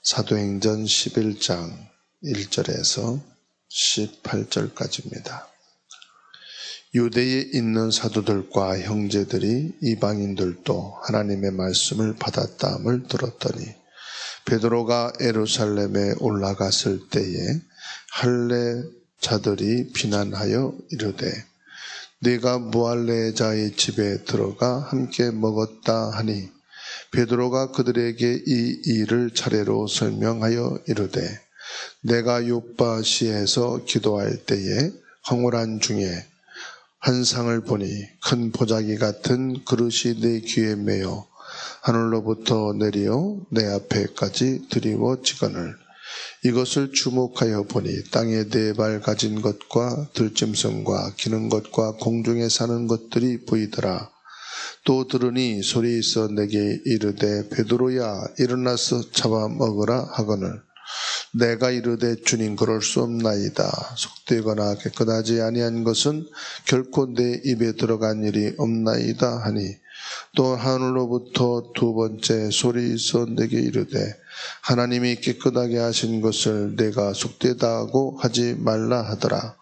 사도행전 11장 1절에서 18절까지입니다. 유대에 있는 사도들과 형제들이 이방인들도 하나님의 말씀을 받았다함을 들었더니 베드로가 예루살렘에 올라갔을 때에 할례자들이 비난하여 이르되 네가 무할례자의 집에 들어가 함께 먹었다 하니 베드로가 그들에게 이 일을 차례로 설명하여 이르되 내가 요빠시에서 기도할 때에 황홀한 중에 한 상을 보니 큰 보자기 같은 그릇이 내 귀에 매어 하늘로부터 내려 내 앞에까지 드리워지거늘 이것을 주목하여 보니 땅에 네 발 가진 것과 들짐승과 기는 것과 공중에 사는 것들이 보이더라. 또 들으니 소리 있어 내게 이르되 베드로야 일어나서 잡아먹으라 하거늘 내가 이르되 주님 그럴 수 없나이다. 속되거나 깨끗하지 아니한 것은 결코 내 입에 들어간 일이 없나이다 하니 또 하늘로부터 두 번째 소리 있어 내게 이르되 하나님이 깨끗하게 하신 것을 내가 속되다 하고 하지 말라 하더라.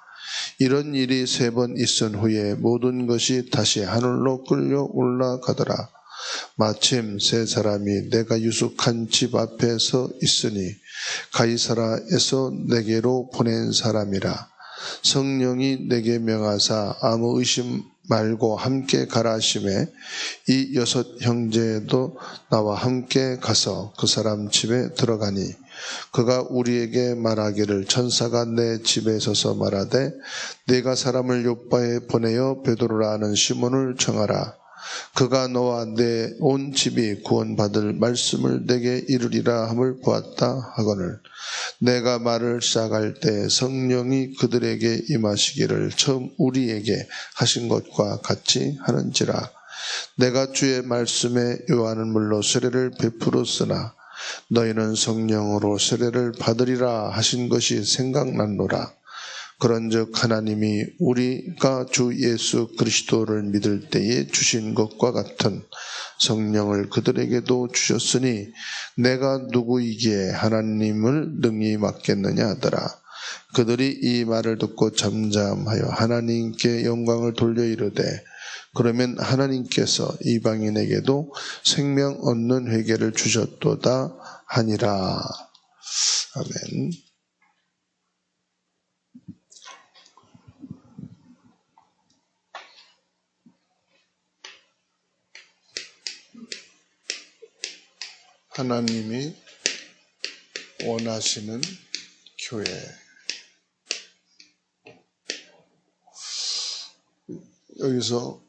이런 일이 3번 있은 후에 모든 것이 다시 하늘로 끌려 올라가더라. 마침 3사람이 내가 유숙한 집 앞에 서 있으니 가이사라에서 내게로 보낸 사람이라. 성령이 내게 명하사 아무 의심 말고 함께 가라 하시매 이 6 형제도 나와 함께 가서 그 사람 집에 들어가니 그가 우리에게 말하기를 천사가 내 집에 서서 말하되 네가 사람을 요빠에 보내어 베드로라 하는 시몬을 청하라. 그가 너와 내 온 집이 구원받을 말씀을 내게 이르리라 함을 보았다 하거늘 내가 말을 시작할 때 성령이 그들에게 임하시기를 처음 우리에게 하신 것과 같이 하는지라. 내가 주의 말씀에 요한은 물로 세례를 베풀었으나 너희는 성령으로 세례를 받으리라 하신 것이 생각났노라. 그런즉 하나님이 우리가 주 예수 그리스도를 믿을 때에 주신 것과 같은 성령을 그들에게도 주셨으니 내가 누구이기에 하나님을 능히 맡겠느냐 하더라. 그들이 이 말을 듣고 잠잠하여 하나님께 영광을 돌려 이르되 그러면 하나님께서 이방인에게도 생명 얻는 회개를 주셨도다 하니라. 아멘. 하나님이 원하시는 교회. 여기서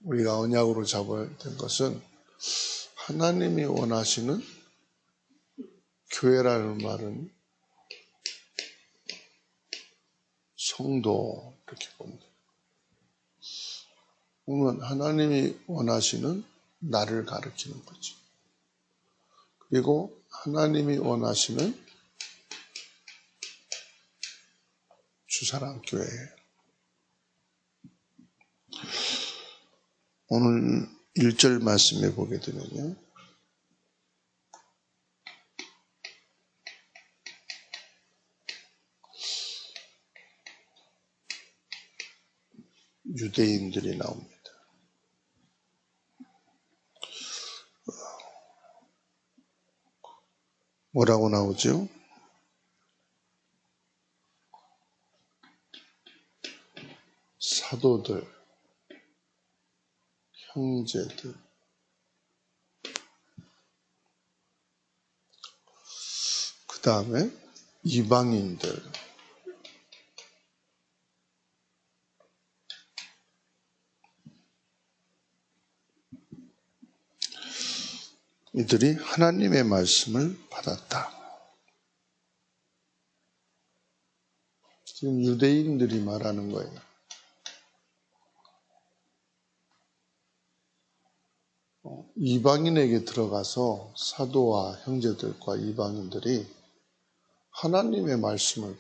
우리가 언약으로 잡아야 될 것은 하나님이 원하시는 교회라는 말은 성도 이렇게 봅니다. 그러면 하나님이 원하시는 나를 가리키는 거죠. 그리고 하나님이 원하시는 주사랑교회예요. 오늘 1절 말씀에 보게 되면요. 유대인들이 나옵니다. 뭐라고 나오죠? 사도들, 형제들, 그 다음에 이방인들, 이들이 하나님의 말씀을 받았다. 지금 유대인들이 말하는 거예요. 이방인에게 들어가서 사도와 형제들과 이방인들이 하나님의 말씀을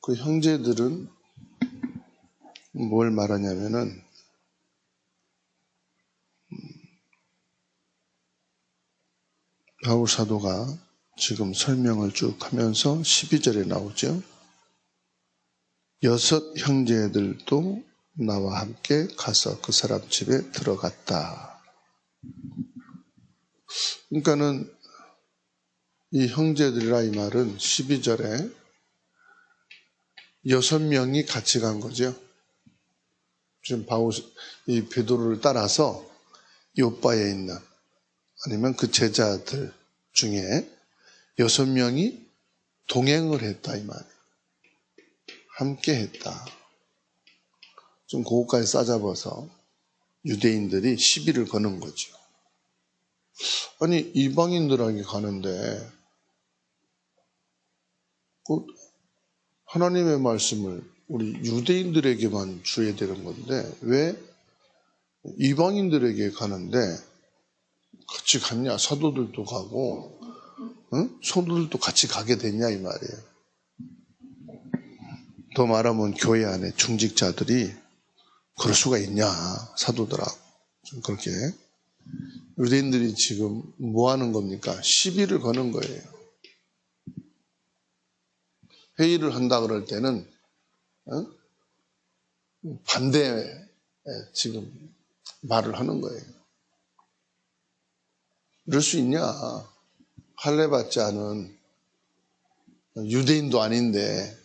그 형제들은 뭘 말하냐면은 바울 사도가 지금 설명을 쭉 하면서 12절에 나오죠. 6 형제들도 나와 함께 가서 그 사람 집에 들어갔다. 그러니까는 이 형제들이라 이 말은 12절에 6명이 같이 간 거죠. 지금 이 베드로를 따라서 요빠에 있는 아니면 그 제자들 중에 6명이 동행을 했다 이 말이에요. 함께 했다. 좀 그것까지 싸잡아서 유대인들이 시비를 거는 거죠. 아니 이방인들에게 가는데 하나님의 말씀을 우리 유대인들에게만 줘야 되는 건데 왜 이방인들에게 가는데 같이 갔냐? 사도들도 가고 성도들도 같이 가게 됐냐 이 말이에요. 더 말하면 교회 안에 중직자들이 그럴 수가 있냐 사도들하고 좀 그렇게 유대인들이 지금 뭐 하는 겁니까? 시비를 거는 거예요. 회의를 한다 그럴 때는 반대에 지금 말을 하는 거예요. 이럴 수 있냐? 할례 받지 않은 유대인도 아닌데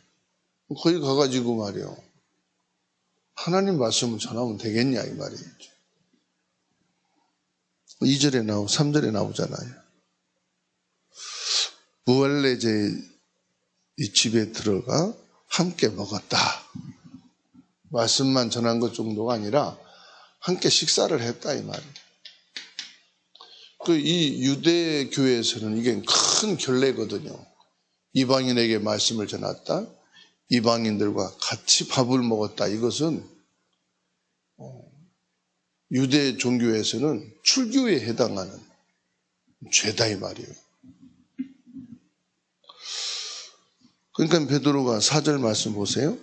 거기 가가지고 말이요. 하나님 말씀을 전하면 되겠냐 이 말이에요. 2절에 3절에 나오잖아요. 부알레제 이 집에 들어가 함께 먹었다. 말씀만 전한 것 정도가 아니라 함께 식사를 했다 이 말이에요. 이 유대 교회에서는 이게 큰 결례거든요. 이방인에게 말씀을 전했다. 이방인들과 같이 밥을 먹었다. 이것은 유대 종교에서는 출교에 해당하는 죄다 이 말이에요. 그러니까 베드로가 4절 말씀 보세요.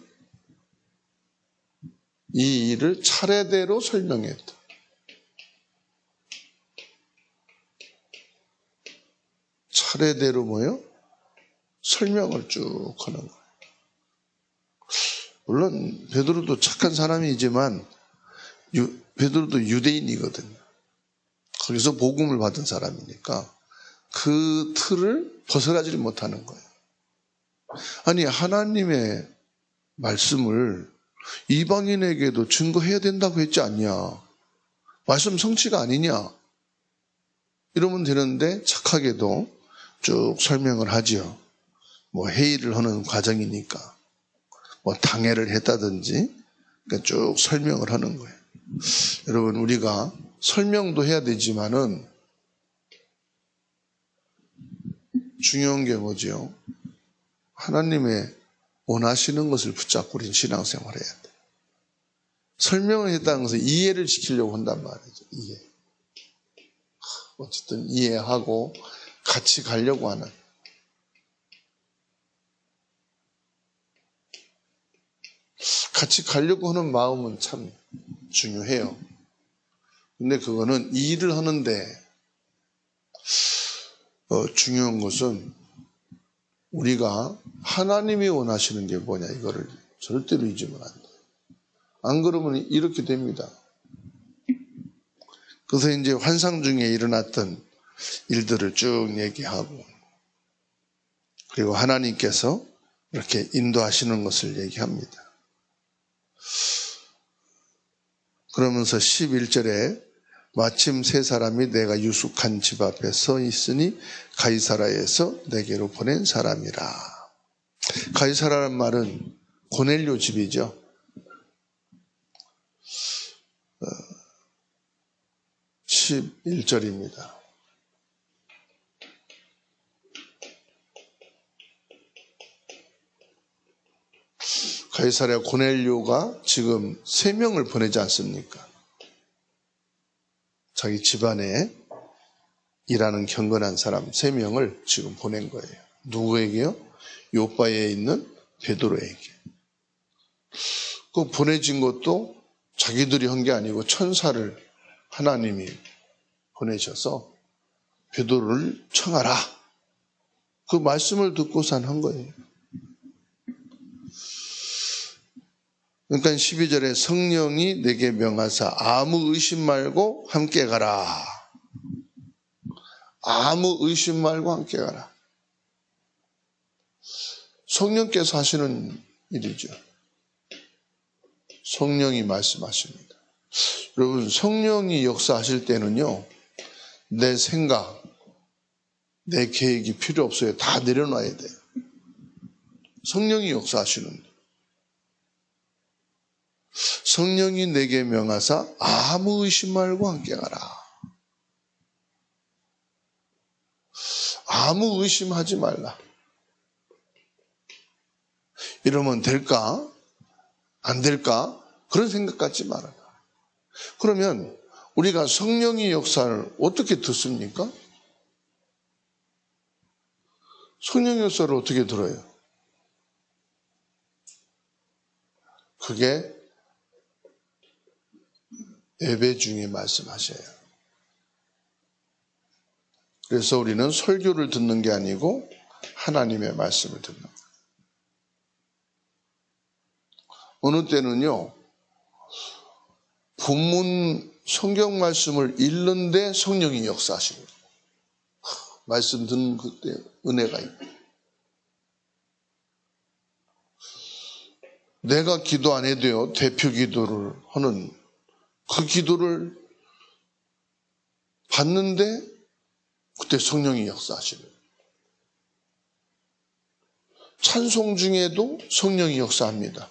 이 일을 차례대로 설명했다. 차례대로 뭐요? 설명을 쭉 하는 거예요. 물론 베드로도 착한 사람이지만 베드로도 유대인이거든요. 거기서 복음을 받은 사람이니까 그 틀을 벗어나지를 못하는 거예요. 아니 하나님의 말씀을 이방인에게도 증거해야 된다고 했지 않냐? 말씀 성취가 아니냐? 이러면 되는데 착하게도 쭉 설명을 하지요. 뭐 회의를 하는 과정이니까 뭐 당회를 했다든지 그러니까 쭉 설명을 하는 거예요. 여러분 우리가 설명도 해야 되지만은 중요한 게 뭐죠? 하나님의 원하시는 것을 붙잡고 우리는 신앙생활을 해야 돼. 설명을 했다는 것은 이해를 시키려고 한단 말이죠. 이해. 어쨌든 이해하고 같이 가려고 하는. 같이 가려고 하는 마음은 참 중요해요. 근데 그거는 이 일을 하는데 중요한 것은 우리가 하나님이 원하시는 게 뭐냐 이거를 절대로 잊으면 안 돼요. 안 그러면 이렇게 됩니다. 그래서 이제 환상 중에 일어났던 일들을 쭉 얘기하고 그리고 하나님께서 이렇게 인도하시는 것을 얘기합니다. 그러면서 11절에 마침 세 사람이 내가 유숙한 집 앞에 서 있으니 가이사라에서 내게로 보낸 사람이라. 가이사라란 말은 고넬료 집이죠. 11절입니다. 가이사랴 고넬료가 지금 3명을 보내지 않습니까? 자기 집안에 일하는 경건한 사람 3명을 지금 보낸 거예요. 누구에게요? 요빠에 있는 베드로에게. 그 보내진 것도 자기들이 한 게 아니고 천사를 하나님이 보내셔서 베드로를 청하라. 그 말씀을 듣고선 한 거예요. 그러니까 12절에 성령이 내게 명하사 아무 의심 말고 함께 가라. 아무 의심 말고 함께 가라. 성령께서 하시는 일이죠. 성령이 말씀하십니다. 여러분, 성령이 역사하실 때는요, 내 생각, 내 계획이 필요 없어요. 다 내려놔야 돼요. 성령이 역사하시는데. 성령이 내게 명하사 아무 의심 말고 함께 가라. 아무 의심하지 말라. 이러면 될까? 안 될까? 그런 생각 갖지 말아라. 그러면 우리가 성령의 역사를 어떻게 듣습니까? 성령의 역사를 어떻게 들어요? 그게 예배 중에 말씀하셔요. 그래서 우리는 설교를 듣는 게 아니고 하나님의 말씀을 듣는 거예요. 어느 때는요, 본문 성경 말씀을 읽는데 성령이 역사하시는 거예요. 말씀 듣는 그때 은혜가 있고. 내가 기도 안 해도요, 대표 기도를 하는 그 기도를 받는데 그때 성령이 역사하시는 거예요. 찬송 중에도 성령이 역사합니다.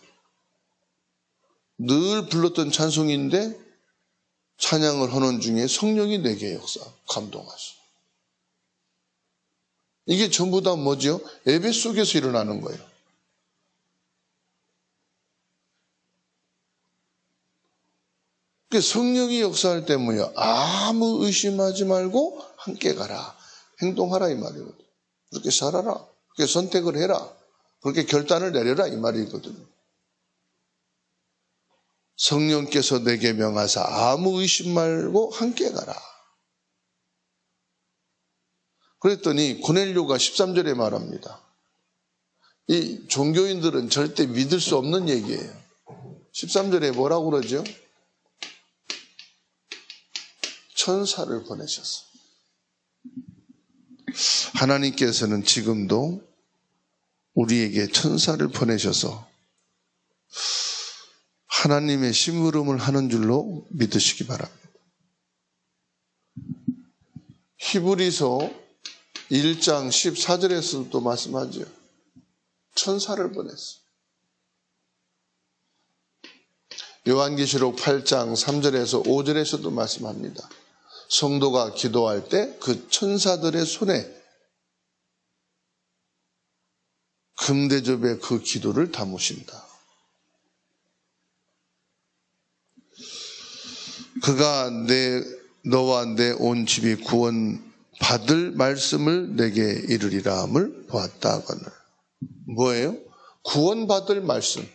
늘 불렀던 찬송인데 찬양을 하는 중에 성령이 내게 역사, 감동하시고. 이게 전부 다 뭐죠? 예배 속에서 일어나는 거예요. 성령이 역사할 때 뭐예요? 아무 의심하지 말고 함께 가라. 행동하라 이 말이거든요. 그렇게 살아라. 그렇게 선택을 해라. 그렇게 결단을 내려라 이 말이거든요. 성령께서 내게 명하사 아무 의심 말고 함께 가라. 그랬더니 고넬료가 13절에 말합니다. 이 종교인들은 절대 믿을 수 없는 얘기예요. 13절에 뭐라고 그러죠? 천사를 보내셨어. 하나님께서는 지금도 우리에게 천사를 보내셔서 하나님의 심부름을 하는 줄로 믿으시기 바랍니다. 히브리서 1장 14절에서도 말씀하죠. 천사를 보냈어. 요한계시록 8장 3절에서 5절에서도 말씀합니다. 성도가 기도할 때 그 천사들의 손에 금대접에 그 기도를 담으신다. 그가 너와 내 온 집이 구원받을 말씀을 내게 이르리라 함을 보았다 하거늘. 뭐예요? 구원받을 말씀.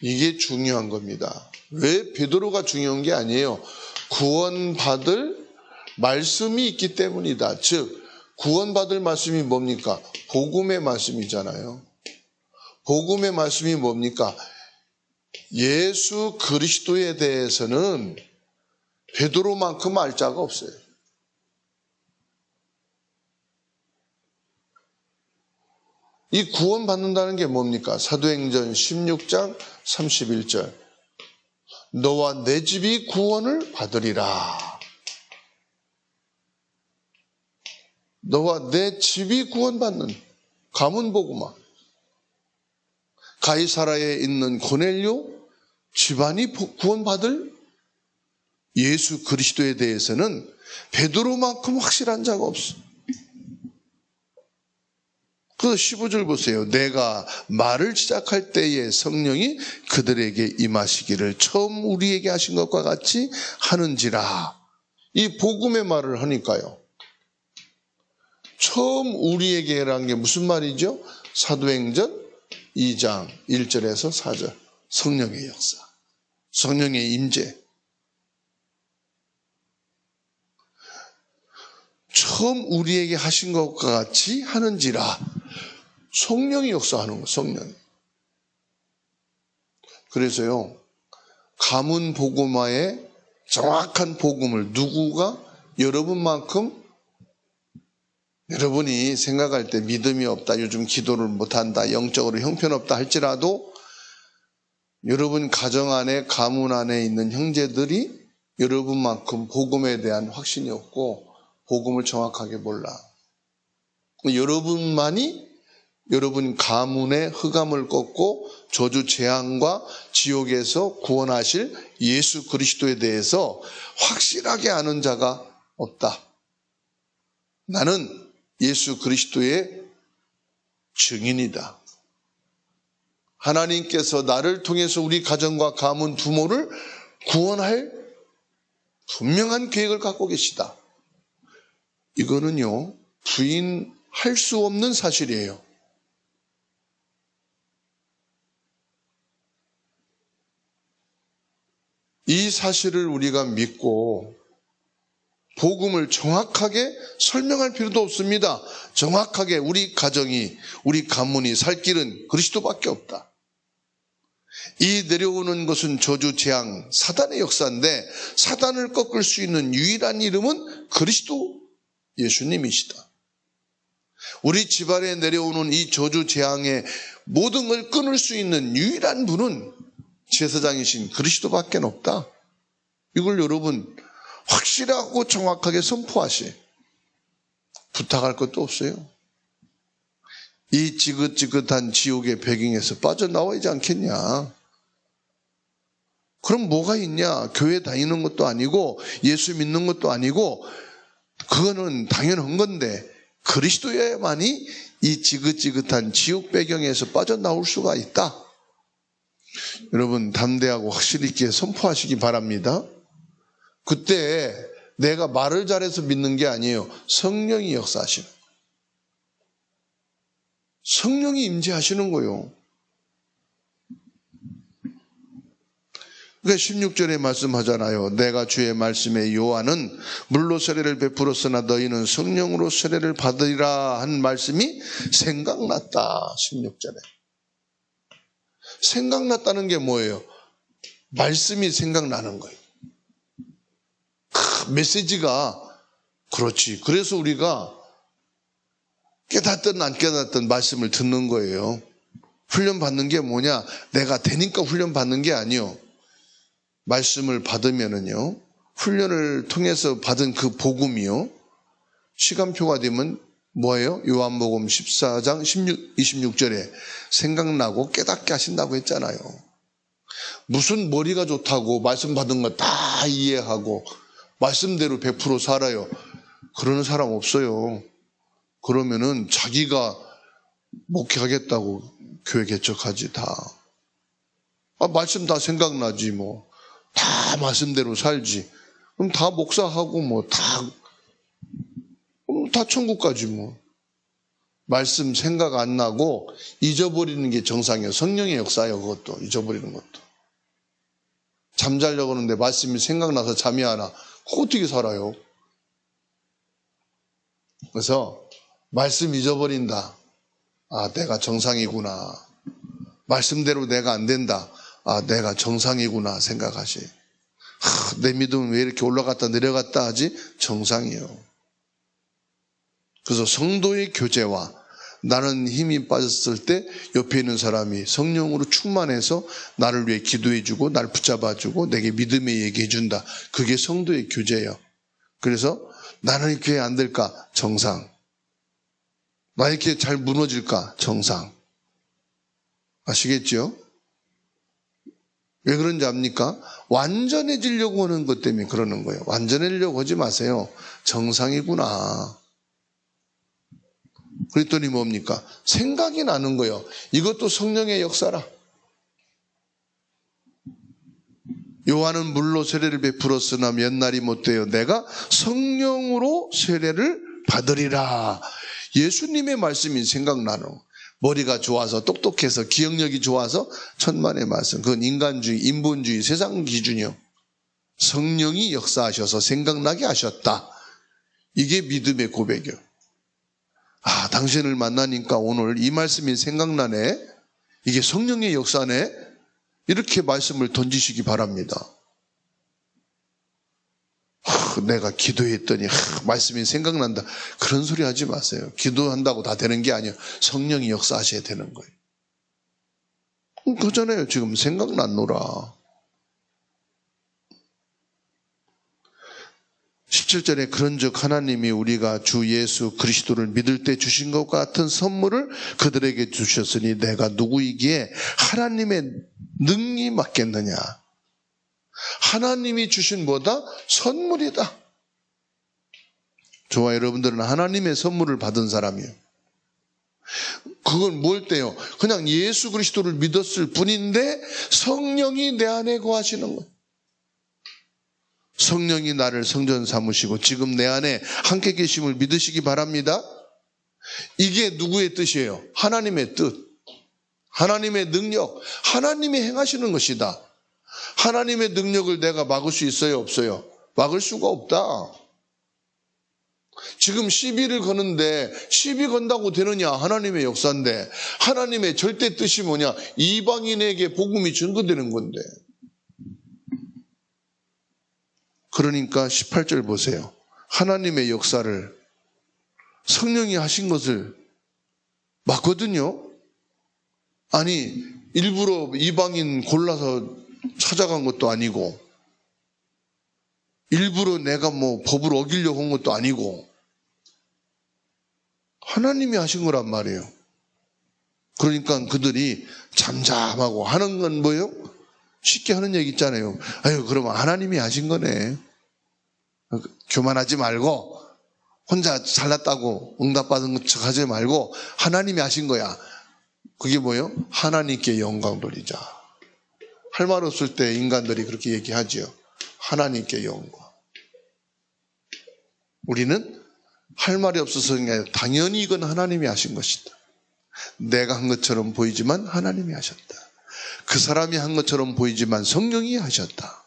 이게 중요한 겁니다. 왜 베드로가 중요한 게 아니에요. 구원받을 말씀이 있기 때문이다. 즉 구원받을 말씀이 뭡니까? 복음의 말씀이잖아요. 복음의 말씀이 뭡니까? 예수 그리스도에 대해서는 베드로만큼 알 자가 없어요. 이 구원받는다는 게 뭡니까? 사도행전 16장 31절. 너와 내 집이 구원을 받으리라. 너와 내 집이 구원받는 가문복음화. 가이사라에 있는 고넬료 집안이 구원받을 예수 그리스도에 대해서는 베드로만큼 확실한 자가 없어. 그 15절 보세요. 내가 말을 시작할 때에 성령이 그들에게 임하시기를 처음 우리에게 하신 것과 같이 하는지라. 이 복음의 말을 하니까요. 처음 우리에게 한 게 무슨 말이죠? 사도행전 2장 1절에서 4절. 성령의 역사, 성령의 임재. 처음 우리에게 하신 것과 같이 하는지라. 성령이 역사하는 거예요. 성령이. 그래서요, 가문 복음화의 정확한 복음을 누구가 여러분만큼, 여러분이 생각할 때 믿음이 없다, 요즘 기도를 못한다, 영적으로 형편없다 할지라도 여러분 가정 안에, 가문 안에 있는 형제들이 여러분만큼 복음에 대한 확신이 없고 복음을 정확하게 몰라. 여러분만이 여러분 가문의 흑암을 꺾고 저주 재앙과 지옥에서 구원하실 예수 그리스도에 대해서 확실하게 아는 자가 없다. 나는 예수 그리스도의 증인이다. 하나님께서 나를 통해서 우리 가정과 가문 부모를 구원할 분명한 계획을 갖고 계시다. 이거는요, 부인할 수 없는 사실이에요. 이 사실을 우리가 믿고 복음을 정확하게 설명할 필요도 없습니다. 정확하게 우리 가정이, 우리 가문이 살 길은 그리스도밖에 없다. 이 내려오는 것은 저주, 재앙, 사단의 역사인데 사단을 꺾을 수 있는 유일한 이름은 그리스도 예수님이시다. 우리 집안에 내려오는 이 저주, 재앙의 모든 걸 끊을 수 있는 유일한 분은 제사장이신 그리스도밖에 없다. 이걸 여러분 확실하고 정확하게 선포하시. 부탁할 것도 없어요. 이 지긋지긋한 지옥의 배경에서 빠져나와야지 않겠냐. 그럼 뭐가 있냐? 교회 다니는 것도 아니고 예수 믿는 것도 아니고 그거는 당연한 건데 그리스도여야만이 이 지긋지긋한 지옥 배경에서 빠져나올 수가 있다. 여러분 담대하고 확실 있게 선포하시기 바랍니다. 그때 내가 말을 잘해서 믿는 게 아니에요. 성령이 역사하시는 거예요. 성령이 임재하시는 거예요. 그러니까 16절에 말씀하잖아요. 내가 주의 말씀에 요한은 물로 세례를 베풀었으나 너희는 성령으로 세례를 받으리라 한 말씀이 생각났다. 16절에. 생각났다는 게 뭐예요? 말씀이 생각나는 거예요. 메시지가 그렇지. 그래서 우리가 깨닫든 안 깨닫든 말씀을 듣는 거예요. 훈련 받는 게 뭐냐? 내가 되니까 훈련 받는 게 아니요. 말씀을 받으면은요, 훈련을 통해서 받은 그 복음이요, 시간표가 되면 뭐예요? 요한복음 14장 26절에 생각나고 깨닫게 하신다고 했잖아요. 무슨 머리가 좋다고 말씀 받은 거 다 이해하고 말씀대로 100% 살아요. 그러는 사람 없어요. 그러면은 자기가 목회하겠다고 교회 개척하지 다. 말씀 다 생각나지 뭐. 다 말씀대로 살지. 그럼 다 목사하고 뭐 다 천국 가지 뭐. 말씀 생각 안 나고 잊어버리는 게 정상이에요. 성령의 역사예요. 그것도 잊어버리는 것도. 잠자려고 하는데 말씀이 생각나서 잠이 안 와. 그거 어떻게 살아요? 그래서 말씀 잊어버린다. 아, 내가 정상이구나. 말씀대로 내가 안 된다. 아, 내가 정상이구나 생각하시. 내 믿음은 왜 이렇게 올라갔다 내려갔다 하지? 정상이에요. 그래서 성도의 교제와 나는 힘이 빠졌을 때 옆에 있는 사람이 성령으로 충만해서 나를 위해 기도해주고 날 붙잡아주고 내게 믿음의 얘기해준다. 그게 성도의 교제예요. 그래서 나는 이렇게 안 될까? 정상. 나 이렇게 잘 무너질까? 정상. 아시겠죠? 왜 그런지 압니까? 완전해지려고 하는 것 때문에 그러는 거예요. 완전해지려고 하지 마세요. 정상이구나. 그랬더니 뭡니까? 생각이 나는 거예요. 이것도 성령의 역사라. 요한은 물로 세례를 베풀었으나 몇 날이 못되어 내가 성령으로 세례를 받으리라. 예수님의 말씀이 생각나는. 머리가 좋아서 똑똑해서 기억력이 좋아서 천만의 말씀. 그건 인간주의, 인본주의, 세상 기준이요. 성령이 역사하셔서 생각나게 하셨다. 이게 믿음의 고백이요. 아, 당신을 만나니까 오늘 이 말씀이 생각나네. 이게 성령의 역사네. 이렇게 말씀을 던지시기 바랍니다. 내가 기도했더니 말씀이 생각난다. 그런 소리 하지 마세요. 기도한다고 다 되는 게 아니에요. 성령이 역사하셔야 되는 거예요. 그잖아요. 지금 생각났노라. 17절에 그런즉 하나님이 우리가 주 예수 그리스도를 믿을 때 주신 것 같은 선물을 그들에게 주셨으니 내가 누구이기에 하나님의 능히 맞겠느냐. 하나님이 주신 뭐다? 선물이다. 저와 여러분들은 하나님의 선물을 받은 사람이에요. 그건 뭘 때요? 그냥 예수 그리스도를 믿었을 뿐인데 성령이 내 안에 거하시는 거예요. 성령이 나를 성전 삼으시고 지금 내 안에 함께 계심을 믿으시기 바랍니다. 이게 누구의 뜻이에요? 하나님의 뜻, 하나님의 능력, 하나님이 행하시는 것이다. 하나님의 능력을 내가 막을 수 있어요? 없어요? 막을 수가 없다. 지금 시비를 거는데 시비 건다고 되느냐? 하나님의 역사인데. 하나님의 절대 뜻이 뭐냐? 이방인에게 복음이 전거되는 건데. 그러니까 18절 보세요. 하나님의 역사를 성령이 하신 것을 맞거든요. 아니 일부러 이방인 골라서 찾아간 것도 아니고 일부러 내가 뭐 법을 어기려고 한 것도 아니고 하나님이 하신 거란 말이에요. 그러니까 그들이 잠잠하고 하는 건 뭐예요? 쉽게 하는 얘기 있잖아요. 아유, 그러면 하나님이 하신 거네. 교만하지 말고 혼자 잘났다고 응답받은 척 하지 말고 하나님이 하신 거야. 그게 뭐예요? 하나님께 영광 돌리자. 할 말 없을 때 인간들이 그렇게 얘기하지요. 하나님께 영광. 우리는 할 말이 없어서 그냥 당연히 이건 하나님이 하신 것이다. 내가 한 것처럼 보이지만 하나님이 하셨다. 그 사람이 한 것처럼 보이지만 성령이 하셨다.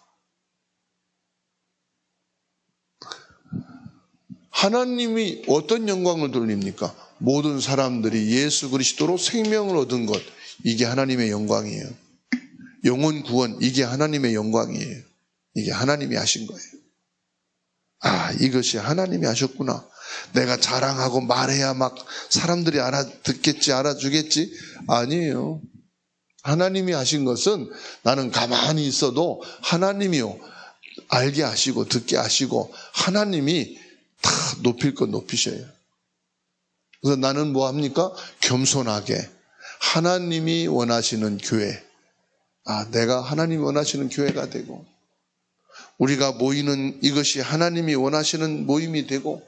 하나님이 어떤 영광을 돌립니까? 모든 사람들이 예수 그리스도로 생명을 얻은 것, 이게 하나님의 영광이에요. 영혼 구원, 이게 하나님의 영광이에요. 이게 하나님이 하신 거예요. 아, 이것이 하나님이 하셨구나. 내가 자랑하고 말해야 막 사람들이 알아듣겠지, 알아주겠지? 아니에요. 하나님이 하신 것은 나는 가만히 있어도 하나님이요, 알게 하시고 듣게 하시고 하나님이 다 높일 것 높이셔요. 그래서 나는 뭐 합니까? 겸손하게 하나님이 원하시는 교회, 내가 하나님이 원하시는 교회가 되고 우리가 모이는 이것이 하나님이 원하시는 모임이 되고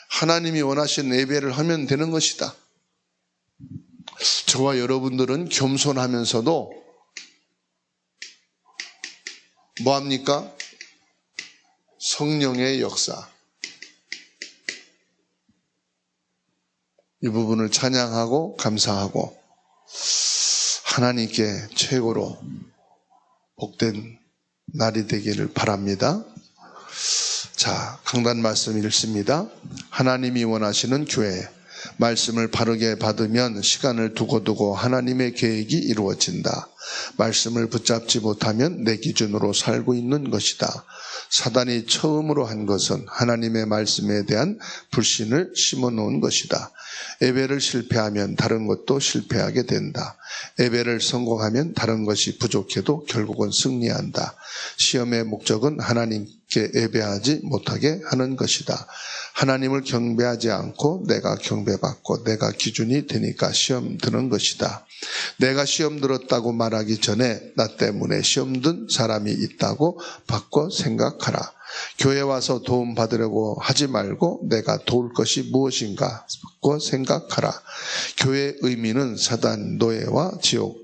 하나님이 원하시는 예배를 하면 되는 것이다. 저와 여러분들은 겸손하면서도 뭐 합니까? 성령의 역사, 이 부분을 찬양하고 감사하고 하나님께 최고로 복된 날이 되기를 바랍니다. 자, 강단 말씀 읽습니다. 하나님이 원하시는 교회, 말씀을 바르게 받으면 시간을 두고두고 하나님의 계획이 이루어진다. 말씀을 붙잡지 못하면 내 기준으로 살고 있는 것이다. 사단이 처음으로 한 것은 하나님의 말씀에 대한 불신을 심어놓은 것이다. 예배를 실패하면 다른 것도 실패하게 된다. 예배를 성공하면 다른 것이 부족해도 결국은 승리한다. 시험의 목적은 하나님께 예배하지 못하게 하는 것이다. 하나님을 경배하지 않고 내가 경배받고 내가 기준이 되니까 시험 드는 것이다. 내가 시험 들었다고 말하기 전에 나 때문에 시험 든 사람이 있다고 바꿔 생각하라. 교회 와서 도움 받으려고 하지 말고 내가 도울 것이 무엇인가 바꿔 생각하라. 교회의 의미는 사단, 노예와 지옥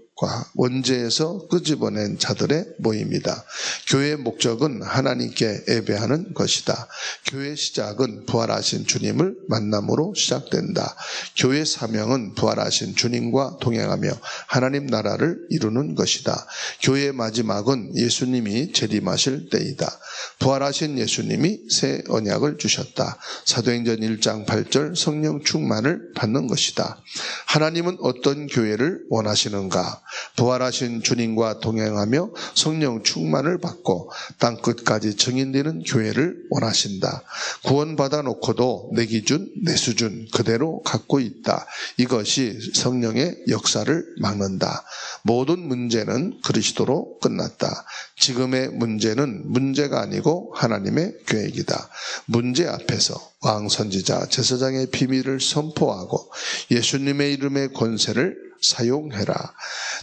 원죄에서 끄집어낸 자들의 모임이다. 교회의 목적은 하나님께 예배하는 것이다. 교회의 시작은 부활하신 주님을 만남으로 시작된다. 교회의 사명은 부활하신 주님과 동행하며 하나님 나라를 이루는 것이다. 교회의 마지막은 예수님이 재림하실 때이다. 부활하신 예수님이 새 언약을 주셨다. 사도행전 1장 8절 성령 충만을 받는 것이다. 하나님은 어떤 교회를 원하시는가? 부활하신 주님과 동행하며 성령 충만을 받고 땅끝까지 증인되는 교회를 원하신다. 구원받아 놓고도 내 기준, 내 수준 그대로 갖고 있다. 이것이 성령의 역사를 막는다. 모든 문제는 그리스도로 끝났다. 지금의 문제는 문제가 아니고 하나님의 계획이다. 문제 앞에서 왕, 선지자, 제사장의 비밀을 선포하고 예수님의 이름의 권세를 사용해라.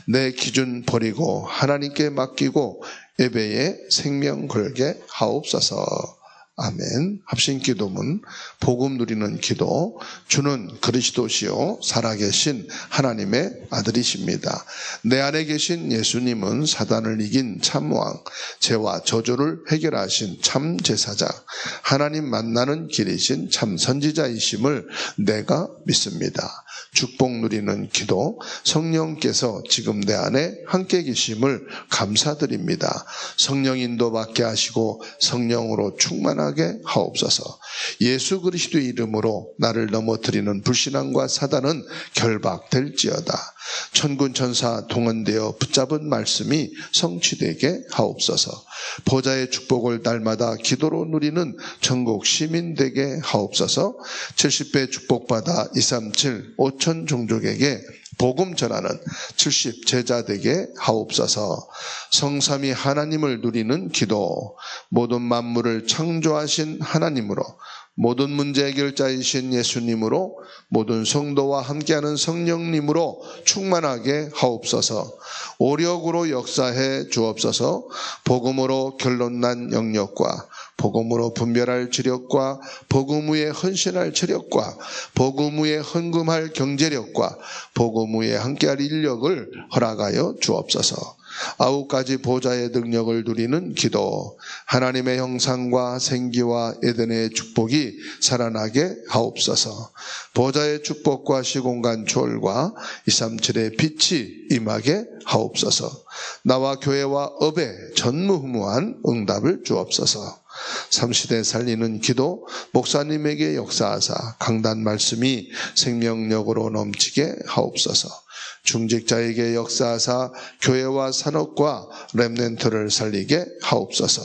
내 기준 버리고 하나님께 맡기고 예배에 생명 걸게 하옵소서. 아멘. 합심 기도문 복음 누리는 기도. 주는 그리스도시요 살아계신 하나님의 아들이십니다. 내 안에 계신 예수님은 사단을 이긴 참왕, 죄와 저주를 해결하신 참 제사장, 하나님 만나는 길이신 참 선지자이심을 내가 믿습니다. 축복 누리는 기도. 성령께서 지금 내 안에 함께 계심을 감사드립니다. 성령 인도받게 하시고 성령으로 충만하게 하옵소서. 예수 그리스도의 이름으로 나를 넘어뜨리는 불신앙과 사단은 결박될지어다. 천군 천사 동원되어 붙잡은 말씀이 성취되게 하옵소서. 보좌의 축복을 날마다 기도로 누리는 전국 시민 되게 하옵소서. 70배 축복받아 237 5천 종족에게 복음 전하는 70 제자 되게 하옵소서. 성삼위 하나님을 누리는 기도. 모든 만물을 창조하신 하나님으로, 모든 문제 해결자이신 예수님으로, 모든 성도와 함께하는 성령님으로 충만하게 하옵소서. 오력으로 역사해 주옵소서. 복음으로 결론난 영역과 복음으로 분별할 지력과 복음 위에 헌신할 체력과 복음 위에 헌금할 경제력과 복음 위에 함께할 인력을 허락하여 주옵소서. 9가지 보좌의 능력을 누리는 기도. 하나님의 형상과 생기와 에덴의 축복이 살아나게 하옵소서. 보좌의 축복과 시공간 초월과 237의 빛이 임하게 하옵소서. 나와 교회와 업에 전무후무한 응답을 주옵소서. 3시대 살리는 기도. 목사님에게 역사하사 강단 말씀이 생명력으로 넘치게 하옵소서. 중직자에게 역사하사 교회와 산업과 렘넌트를 살리게 하옵소서.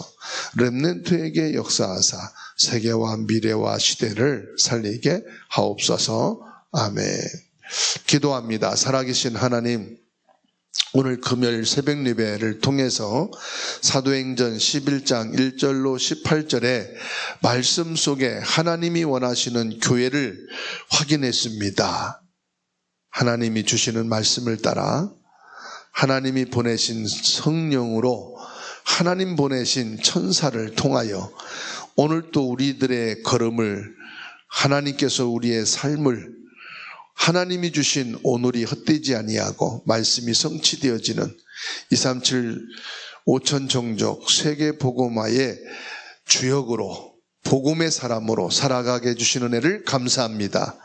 렘넌트에게 역사하사 세계와 미래와 시대를 살리게 하옵소서. 아멘. 기도합니다. 살아계신 하나님, 오늘 금요일 새벽 예배를 통해서 사도행전 11장 1절로 18절에 말씀 속에 하나님이 원하시는 교회를 확인했습니다. 하나님이 주시는 말씀을 따라 하나님이 보내신 성령으로 하나님 보내신 천사를 통하여 오늘 또 우리들의 걸음을, 하나님께서 우리의 삶을, 하나님이 주신 오늘이 헛되지 아니하고 말씀이 성취되어지는 237 5천 종족 세계 복음화의 주역으로 복음의 사람으로 살아가게 해주시는 은혜를 감사합니다.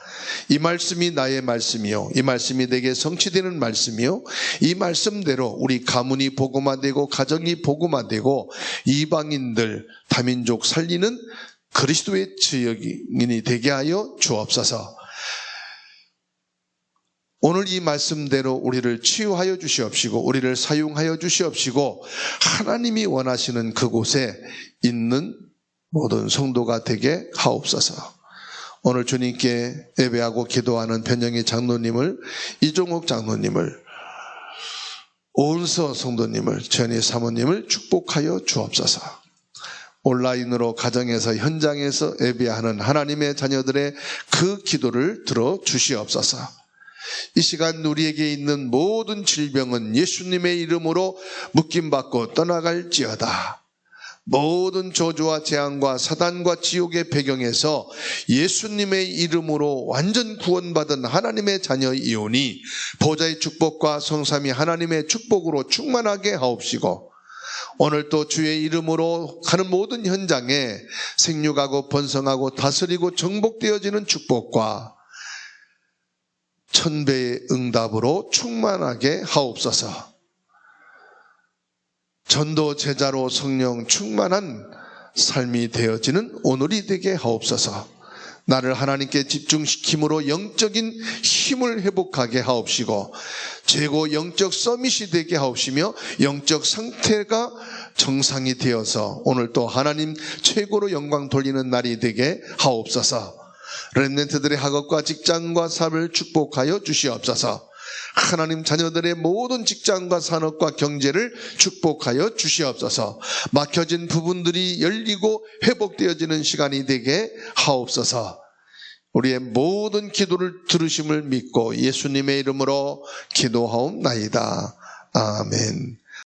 이 말씀이 나의 말씀이요, 이 말씀이 내게 성취되는 말씀이요, 이 말씀대로 우리 가문이 복음화되고 가정이 복음화되고 이방인들 다민족 살리는 그리스도의 증인이 되게 하여 주옵소서. 오늘 이 말씀대로 우리를 치유하여 주시옵시고 우리를 사용하여 주시옵시고 하나님이 원하시는 그곳에 있는 모든 성도가 되게 하옵소서. 오늘 주님께 예배하고 기도하는 변영희 장로님을, 이종욱 장로님을, 오은서 성도님을, 전희 사모님을 축복하여 주옵소서. 온라인으로 가정에서 현장에서 예배하는 하나님의 자녀들의 그 기도를 들어 주시옵소서. 이 시간 우리에게 있는 모든 질병은 예수님의 이름으로 묶임받고 떠나갈지어다. 모든 저주와 재앙과 사단과 지옥의 배경에서 예수님의 이름으로 완전 구원받은 하나님의 자녀이오니 보좌의 축복과 성삼위 하나님의 축복으로 충만하게 하옵시고, 오늘 또 주의 이름으로 가는 모든 현장에 생육하고 번성하고 다스리고 정복되어지는 축복과 1000배의 응답으로 충만하게 하옵소서. 전도 제자로 성령 충만한 삶이 되어지는 오늘이 되게 하옵소서. 나를 하나님께 집중시킴으로 영적인 힘을 회복하게 하옵시고, 최고 영적 서밋이 되게 하옵시며 영적 상태가 정상이 되어서 오늘 또 하나님 최고로 영광 돌리는 날이 되게 하옵소서. 렘넌트들의 학업과 직장과 삶을 축복하여 주시옵소서. 하나님 자녀들의 모든 직장과 산업과 경제를 축복하여 주시옵소서. 막혀진 부분들이 열리고 회복되어지는 시간이 되게 하옵소서. 우리의 모든 기도를 들으심을 믿고 예수님의 이름으로 기도하옵나이다. 아멘.